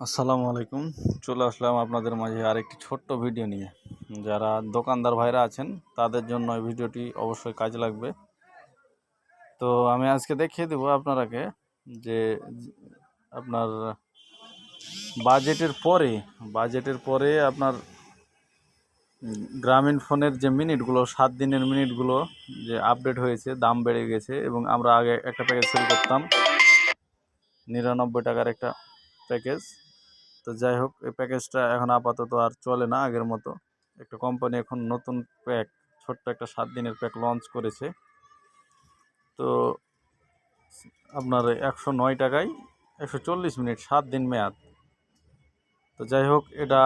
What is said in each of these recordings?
আসসালামু আলাইকুম। চলে আসলাম আপনাদের মাঝে আরেকটি ছোট্ট ভিডিও নিয়ে। যারা দোকানদার ভাইরা আছেন তাদের জন্য এই ভিডিওটি অবশ্যই কাজে লাগবে। তো আমি আজকে দেখিয়ে দেবো আপনারাকে যে আপনার বাজেটের পরে আপনার গ্রামীণ ফোনের যে মিনিটগুলো 7 দিনের মিনিটগুলো যে আপডেট হয়েছে, দাম বেড়ে গেছে। এবং আমরা আগে একটা প্যাকেজ সেল করতাম 99 টাকার একটা প্যাকেজ। তো যাই হোক, এই প্যাকেজটা এখন আপাতত আর চলে না আগের মতো। একটা কোম্পানি এখন নতুন প্যাক, ছোট্ট একটা 7 দিনের প্যাক লঞ্চ করেছে। তো আপনার 109 টাকায় 140 মিনিট, 7 দিন মেয়াদ। তো যাই হোক, এটা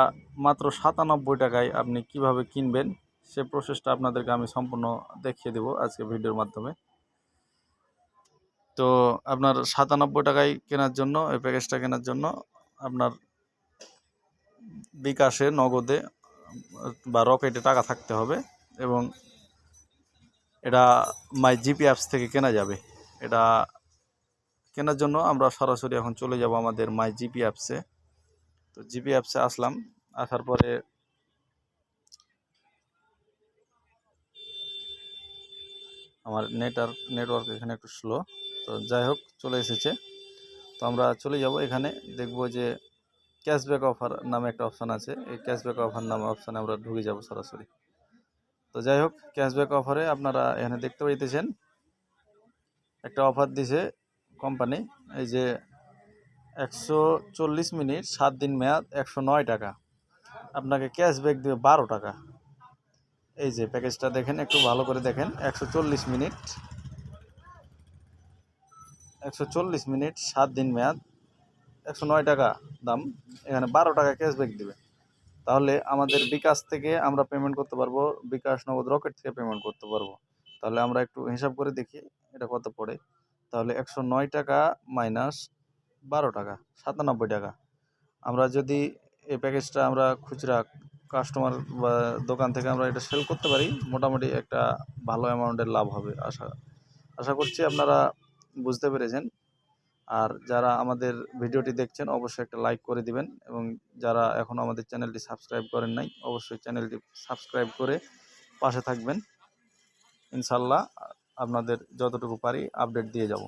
মাত্র 97 টাকায় আপনি কিভাবে কিনবেন সে প্রসেসটা আপনাদেরকে আমি সম্পূর্ণ দেখিয়ে দেবো আজকে ভিডিওর মাধ্যমে। তো আপনার 97 টাকায় কেনার জন্য, এই প্যাকেজটা কেনার জন্য আপনার বিকাশে, নগদে বা রকেটে টাকা থাকতে হবে। এবং এটা মাই জিপি অ্যাপস থেকে কেনা যাবে। এটা কেনার জন্য আমরা সরাসরি এখন চলে যাব আমাদের মাই জিপি অ্যাপসে। তো জিপি অ্যাপসে আসলাম, আসার পরে আমার নেটওয়ার্ক এখানে একটু স্লো। তো যাই হোক, চলে এসেছে। তো আমরা চলে যাব, এখানে দেখব যে ক্যাশব্যাক অফার নামে একটা অপশান আছে। এই ক্যাশব্যাক অফার নামে অপশানে আমরা ঢুকে যাব সরাসরি। তো যাই হোক, ক্যাশব্যাক অফারে আপনারা এখানে দেখতে পাইতেছেন একটা অফার দিছে কোম্পানি। এই যে 140 মিনিট, 7 দিন মেয়াদ, 109 টাকা। আপনাকে ক্যাশব্যাক দেবে 12 টাকা। এই যে প্যাকেজটা দেখেন, একটু ভালো করে দেখেন। 140 মিনিট, 7 দিন মেয়াদ, 109 টাকা দাম। এখানে 12 টাকা ক্যাশব্যাক দিবে। তাহলে আমাদের বিকাশ থেকে আমরা পেমেন্ট করতে পারবো, বিকাশ, নগদ, রকেট থেকে পেমেন্ট করতে পারবো। তাহলে আমরা একটু হিসাব করে দেখি এটা কত পড়ে। তাহলে 109 টাকা মাইনাস 12 টাকা, 97 টাকা। আমরা যদি এই প্যাকেজটা আমরা খুচরা কাস্টমার বা দোকান থেকে আমরা এটা সেল করতে পারি, মোটামুটি একটা ভালো অ্যামাউন্টের লাভ হবে। আশা করছি আপনারা বুঝতে পেরেছেন। আর যারা আমাদের ভিডিওটি দেখছেন অবশ্যই একটা লাইক করে দিবেন, এবং যারা এখনও আমাদের চ্যানেলটি সাবস্ক্রাইব করেন নাই অবশ্যই চ্যানেলটি সাবস্ক্রাইব করে পাশে থাকবেন। ইনশাল্লাহ আপনাদের যতটুকু পারি আপডেট দিয়ে যাব।